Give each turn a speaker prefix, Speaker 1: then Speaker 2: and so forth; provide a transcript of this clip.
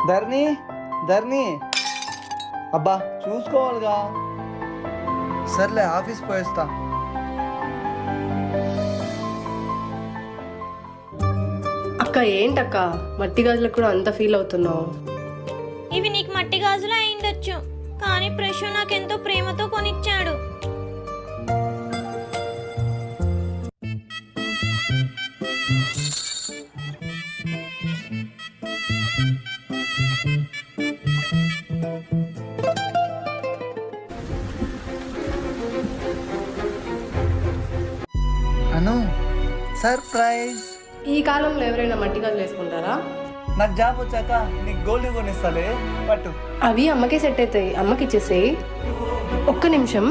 Speaker 1: ధర్ని ధర్ని అబ్బా చూసుకోవాలిగా. సర్లే ఆఫీస్ పోయేస్తా.
Speaker 2: అక్క ఏంటక్క మట్టి గాజులకు కూడా అంత ఫీల్ అవుతున్నావు?
Speaker 3: ఇవి నీకు మట్టి గాజులు అయిండొచ్చు, కానీ ప్రశు నాకెంతో ప్రేమతో కొనిచ్చాడు.
Speaker 1: అను సర్ప్రైజ్.
Speaker 2: ఈ కాలంలో ఎవరైనా మట్టి గాజులు వేసుకుంటారా?
Speaker 1: నాకు జాబ్ వచ్చాక నీకు గోల్డ్ కొనిస్తాలే, పట్టు.
Speaker 2: అవి అమ్మకే సెట్ అవుతాయి, అమ్మకి ఇచ్చేసేయి. ఒక్క నిమిషం.